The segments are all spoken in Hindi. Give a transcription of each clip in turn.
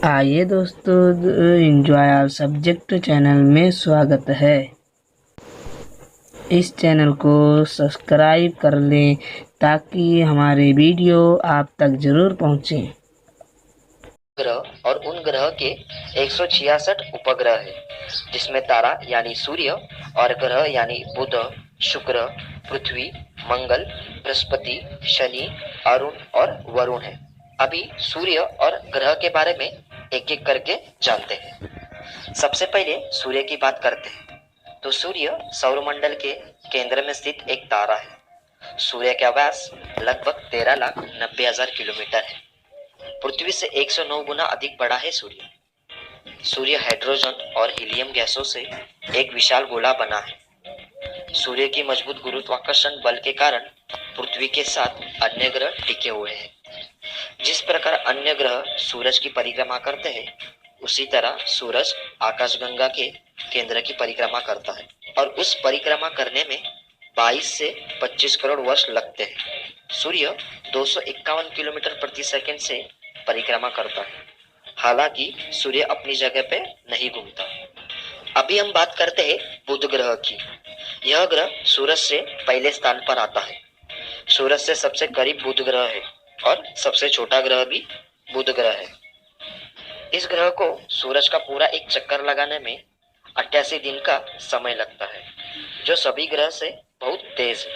आइए दोस्तों, एंजॉय आवर सब्जेक्ट चैनल में स्वागत है। इस चैनल को सब्सक्राइब कर लें ताकि हमारे वीडियो आप तक जरूर पहुंचे। ग्रह और उन ग्रह के 166 उपग्रह है, जिसमें तारा यानी सूर्य और ग्रह यानी बुध, शुक्र, पृथ्वी, मंगल, बृहस्पति, शनि, अरुण और वरुण है। अभी सूर्य और ग्रह के बारे में एक एक करके जानते हैं। सबसे पहले सूर्य की बात करते हैं। तो सूर्य सौरमंडल के केंद्र में स्थित एक तारा है। सूर्य का व्यास लगभग 13,90,000 किलोमीटर है। पृथ्वी से 109 गुना अधिक बड़ा है सूर्य। सूर्य हाइड्रोजन और हीलियम गैसों से एक विशाल गोला बना है। सूर्य की मजबूत गुरुत्वाकर्षण बल के कारण पृथ्वी के साथ अन्य ग्रह टिके हुए हैं। जिस प्रकार अन्य ग्रह सूरज की परिक्रमा करते हैं, उसी तरह सूरज आकाशगंगा के केंद्र की परिक्रमा करता है और उस परिक्रमा करने में 22 से 25 करोड़ वर्ष लगते हैं। सूर्य 251 किलोमीटर प्रति सेकंड से परिक्रमा करता है। हालांकि सूर्य अपनी जगह पे नहीं घूमता। अभी हम बात करते हैं बुध ग्रह की। यह ग्रह सूरज से पहले स्थान पर आता है। सूरज से सबसे करीब बुध ग्रह है और सबसे छोटा ग्रह भी बुध ग्रह है। इस ग्रह को सूरज का पूरा एक चक्कर लगाने में 88 दिन का समय लगता है, जो सभी ग्रह से बहुत तेज है,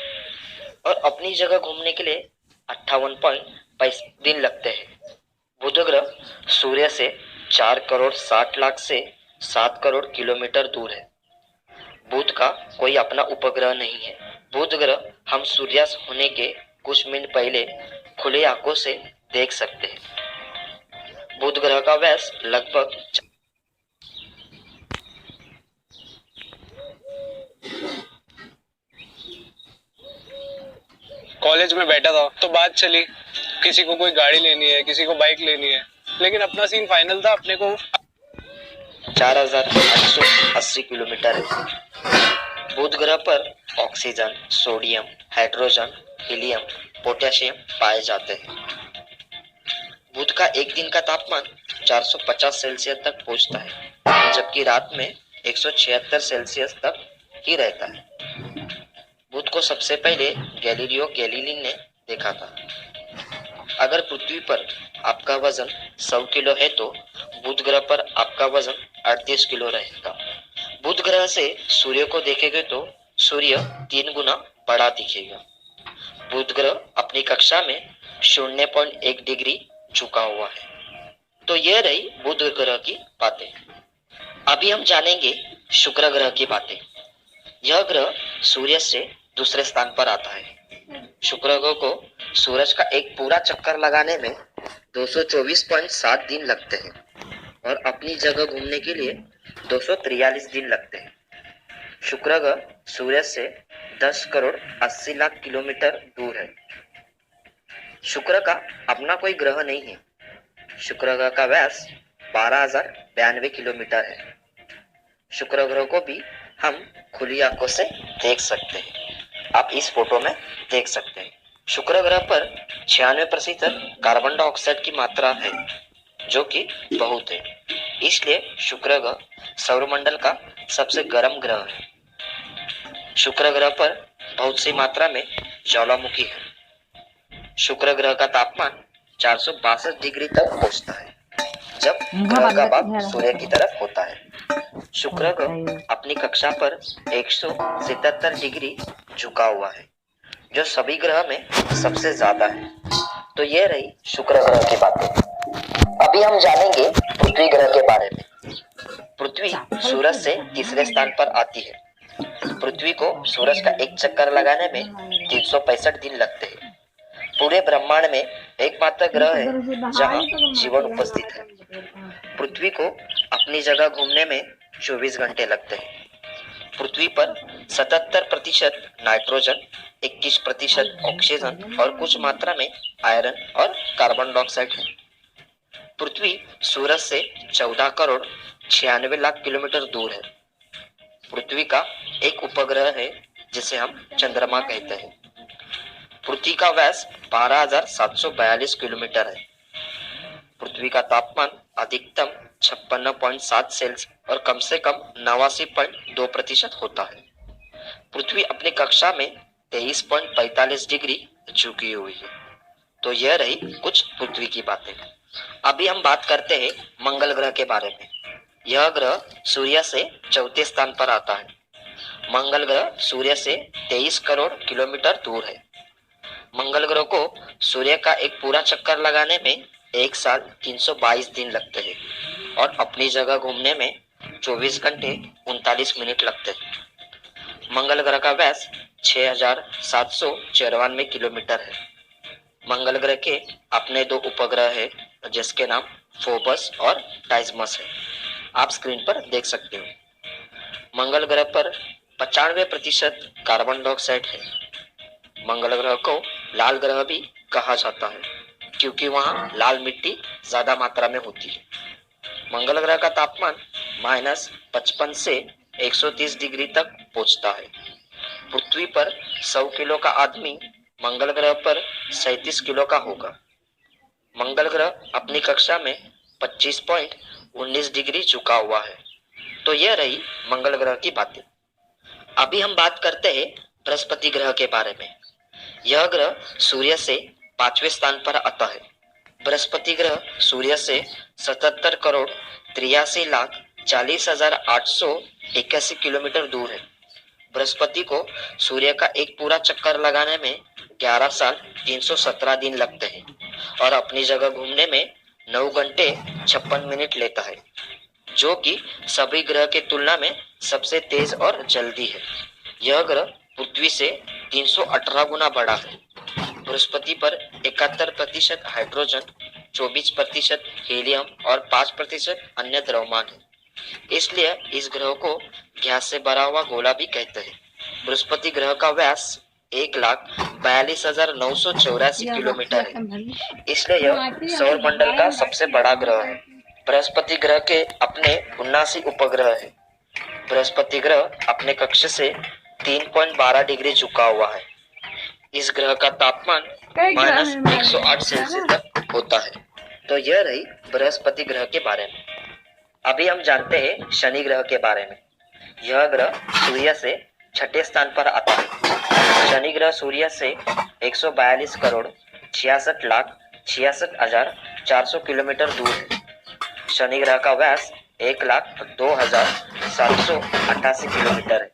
और अपनी जगह घूमने के लिए 58.5 दिन लगते हैं। बुध ग्रह सूर्य से 4 करोड़ 60 लाख से 7 करोड़ किलोमीटर दूर है। बुध का कोई अपना उपग्रह नहीं है। बुध ग्रह हम सूर्यास्त होने के कुछ मिनट पहले खुले आंखों से देख सकते हैं। बुध ग्रह का व्यास लगभग कॉलेज में बैठा था तो बात चली, किसी को कोई गाड़ी लेनी है, किसी को बाइक लेनी है, लेकिन अपना सीन फाइनल था अपने को 4,880 किलोमीटर है। बुध ग्रह पर oxygen, sodium, hydrogen, helium, potassium पाए जाते हैं। बुध का एक दिन का तापमान 450 सेल्सियस तक पहुंचता है, जबकि रात में 176 सेल्सियस तक ही रहता है। बुध को सबसे पहले गैलीलियो गैलीली ने देखा था। अगर पृथ्वी पर आपका वजन 100 किलो है तो बुध ग्रह पर आपका वजन 38 किलो रहेगा। बुध ग्रह से सूर्य को देखेंगे तो सूर्य 3 गुना बड़ा दिखेगा। बुध ग्रह अपनी कक्षा में 0.1 डिग्री झुका हुआ है। तो यह रही बुध ग्रह की बातें। अभी हम जानेंगे शुक्र ग्रह की बातें। यह ग्रह सूर्य से दूसरे स्थान पर आता है। शुक्र ग्रह को सूरज का एक पूरा चक्कर लगाने में 224.7 दिन लगते हैं और अपनी जगह घूमने के लिए 243 दिन लगते हैं। शुक्र ग्रह सूर्य से 10 करोड़ 80 लाख किलोमीटर दूर है। शुक्र का अपना कोई ग्रह नहीं है। शुक्र ग्रह का व्यास 12,092 किलोमीटर है। शुक्र ग्रह को भी हम खुली आंखों से देख सकते हैं। आप इस फोटो में देख सकते हैं। शुक्र ग्रह पर 96% कार्बन डाइऑक्साइड की मात्रा है, जो कि बहुत है। इसलिए शुक्र ग्रह सौरमंडल का सबसे गर्म ग्रह है। शुक्र ग्रह पर बहुत सी मात्रा में ज्वालामुखी है। शुक्र ग्रह का तापमान 462 डिग्री तक पहुंचता है, जब ग्रह का भाग सूर्य की तरफ होता है। शुक्र ग्रह अपनी कक्षा पर 177 डिग्री झुका हुआ है, जो सभी ग्रह में सबसे ज्यादा है। तो ये रही शुक्र ग्रह की बातें। अभी हम जानेंगे पृथ्वी ग्रह के बारे में। पृथ्वी सूरज से तीसरे स्थान पर आती है। पृथ्वी को सूरज का एक चक्कर लगाने में 365 दिन लगते हैं। पूरे ब्रह्मांड में एकमात्र ग्रह है जहां जीवन उपस्थित है। पृथ्वी को अपनी जगह घूमने में 24 घंटे लगते हैं। पृथ्वी पर 77% नाइट्रोजन, 21% ऑक्सीजन और कुछ मात्रा में आयरन और कार्बन डाइऑक्साइड है। पृथ्वी सूरज से 14 करोड़ 96 लाख किलोमीटर दूर है। पृथ्वी का एक उपग्रह है जिसे हम चंद्रमा कहते हैं। पृथ्वी का व्यास 12,742 किलोमीटर है। पृथ्वी का तापमान अधिकतम 56.7 सेल्सियस और कम से कम 89.2% होता है। पृथ्वी अपनी कक्षा में 23.45 डिग्री झुकी हुई है। तो यह रही कुछ पृथ्वी की बातें। अभी हम बात करते हैं मंगल ग्रह के बारे में। यह ग्रह सूर्य से चौथे स्थान पर आता है। मंगल ग्रह सूर्य से 23 करोड़ किलोमीटर दूर है। मंगल ग्रह को सूर्य का एक पूरा चक्कर लगाने में 1 साल 322 दिन लगते हैं और अपनी जगह घूमने में 24 घंटे 39 मिनट लगते हैं। मंगल ग्रह का व्यास 6794 किलोमीटर है। मंगल ग्रह के अपने 2 उपग्रह हैं जिसके नाम फोबस और डाइसमस है। आप स्क्रीन पर देख सकते हो। मंगल ग्रह पर 95% कार्बन डाइऑक्साइड है। मंगल ग्रह को लाल ग्रह भी कहा जाता है क्योंकि वहां लाल मिट्टी ज्यादा मात्रा में होती है। मंगल ग्रह का तापमान -55 से 130 डिग्री तक पहुंचता है। पृथ्वी पर 100 किलो का आदमी मंगल ग्रह पर 37 किलो का होगा। मंगल ग्रह अपनी कक्षा में 25.19 डिग्री झुका हुआ है। तो यह रही मंगल ग्रह की बातें। अभी हम बात करते हैं बृहस्पति ग्रह के बारे में। यह ग्रह सूर्य से 5वें स्थान पर आता है। बृहस्पति ग्रह सूर्य से 77 करोड़ 83 लाख 40,881 किलोमीटर दूर है। बृहस्पति को सूर्य का एक पूरा चक्कर लगाने में 11 साल 317 दिन लगते हैं और अपनी जगह घूमने में 9 घंटे 56 मिनट लेता है, जो कि सभी ग्रह के तुलना में सबसे तेज और जल्दी है। यह ग्रह पृथ्वी से 318 गुना बड़ा है। बृहस्पति पर 71% हाइड्रोजन, 24% हीलियम और 5% अन्य द्रव्यमान है। इसलिए इस ग्रह को गैस से भरा हुआ गोला भी कहते हैं। बृहस्पति ग्रह का व्यास 1,42,984 किलोमीटर है। इसलिए यह सौर मंडल का सबसे बड़ा ग्रह है। बृहस्पति ग्रह के अपने 79 उपग्रह है। बृहस्पति ग्रह अपने कक्ष से 3.12 डिग्री झुका हुआ है। इस ग्रह का तापमान -108 सेल्सियस तक होता है। तो यह रही बृहस्पति ग्रह के बारे में। अभी हम जानते हैं शनि ग्रह के बारे में। यह ग्रह सूर्य से 6ठे स्थान पर आता है। शनि ग्रह सूर्य से 142 करोड़ 66 लाख 66,400 किलोमीटर दूर है। शनि ग्रह का व्यास 1,02,788 किलोमीटर है।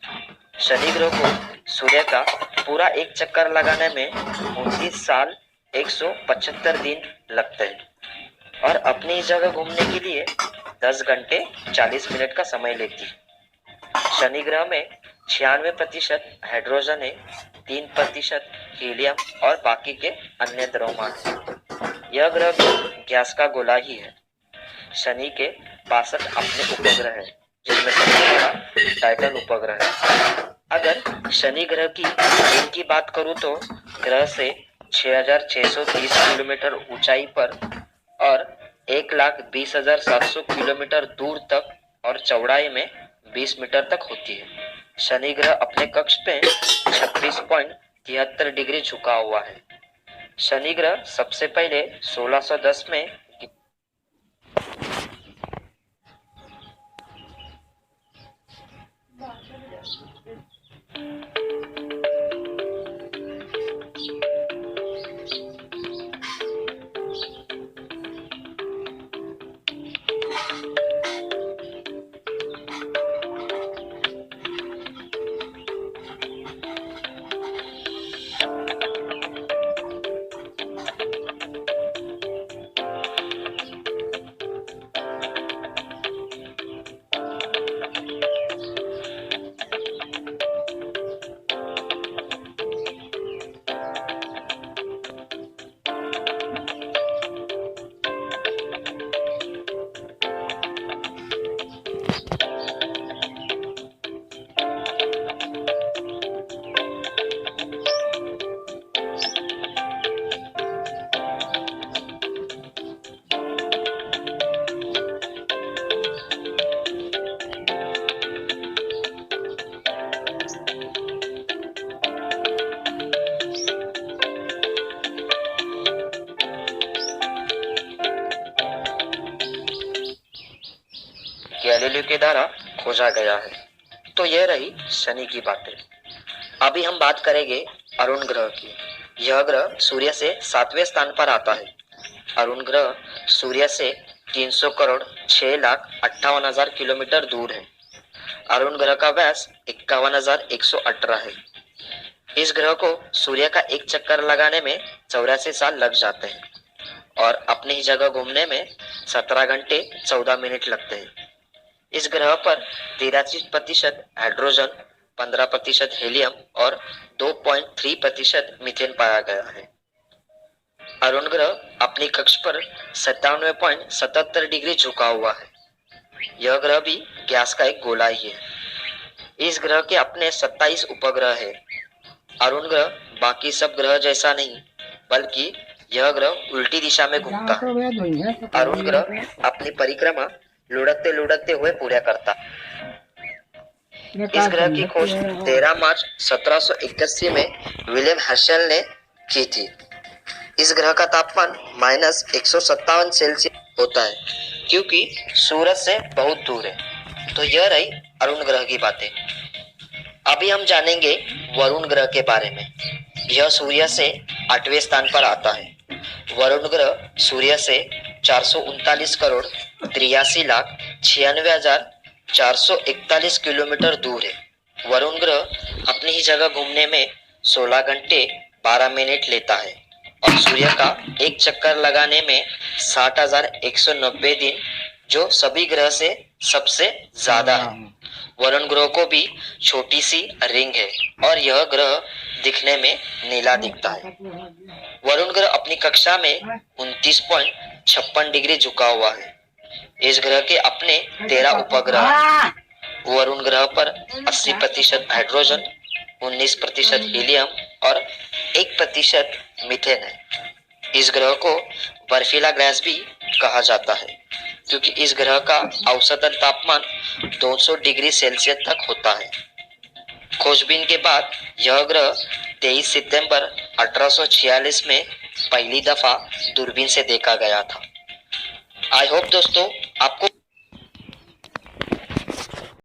शनि ग्रह को सूर्य का पूरा एक चक्कर लगाने में 29 साल 175 दिन लगते हैं और अपनी जगह घूमने के लिए 10 घंटे 40 मिनट का समय लेती है। शनि ग्रह में 96% हाइड्रोजन है, 3% हीलियम और बाकी के अन्य द्रव्यमान है। यह ग्रह गैस का गोला ही है। शनि के 62 अपने उपग्रह हैं, जिसमें सबसे बड़ा टाइटन उपग्रह है। अगर शनि ग्रह की दिन की बात करूं तो ग्रह से 6,630 किलोमीटर ऊंचाई पर और 1,20,700 किलोमीटर दूर तक और चौड़ाई में 20 मीटर तक होती है। शनि ग्रह अपने कक्ष पे 26.73 डिग्री झुका हुआ है। शनि ग्रह सबसे पहले 1610 में गैलीलियो के द्वारा खोजा गया है। तो यह रही शनि की बातें। अभी हम बात करेंगे अरुण ग्रह की। यह ग्रह सूर्य से 7वें स्थान पर आता है। अरुण ग्रह सूर्य से 300 करोड़ 6,58,000 किलोमीटर दूर है। अरुण ग्रह का व्यास 51,118 है। इस ग्रह को सूर्य का एक चक्कर लगाने में 84 साल लग जाते हैं और अपनी ही जगह घूमने में 17 घंटे 14 मिनट लगते हैं। इस ग्रह पर 83% हाइड्रोजन, 15% हीलियम और 2.3% मीथेन पाया गया है। अरुण ग्रह अपनी कक्ष पर 97.77 डिग्री झुका हुआ है। यह ग्रह भी गैस का एक गोला ही है। इस ग्रह के अपने 27 उपग्रह है। अरुण ग्रह बाकी सब ग्रह जैसा नहीं, बल्कि यह ग्रह उल्टी दिशा में घूमता है। अरुण ग्रह अपनी परिक्रमा लुढ़कते लुढ़कते हुए पूरा करता है। इस ग्रह की खोज 13 मार्च 1781 में विलियम हर्शल ने की थी। इस ग्रह का तापमान -157 सेल्सियस होता है, क्योंकि सूरज से बहुत दूर है। तो यह रही अरुण ग्रह की बातें। अभी हम जानेंगे वरुण ग्रह के बारे में। यह सूर्य से 8वें स्थान पर आता है। वरुण ग्रह सूर्य से 439 करोड़ 83,96,441 किलोमीटर दूर है। वरुण ग्रह अपनी ही जगह घूमने में 16 घंटे 12 मिनट लेता है और सूर्य का एक चक्कर लगाने में 60,190 दिन, जो सभी ग्रह से सबसे ज्यादा है। वरुण ग्रह को भी छोटी सी रिंग है और यह ग्रह दिखने में नीला दिखता है। वरुण ग्रह अपनी कक्षा में 29.56 डिग्री झुका हुआ है। इस ग्रह के अपने 13 उपग्रह हैं। वरुण ग्रह पर 80% हाइड्रोजन, 19% हीलियम और 1% मीथेन है। इस ग्रह को बर्फीला ग्रह भी कहा जाता है, क्योंकि इस ग्रह का औसतन तापमान 200 डिग्री सेल्सियस तक होता है। खोजबीन के बाद यह ग्रह 23 सितंबर 1846 में पहली दफा दूरबीन से देखा गया था। आई होप दोस्तों आपको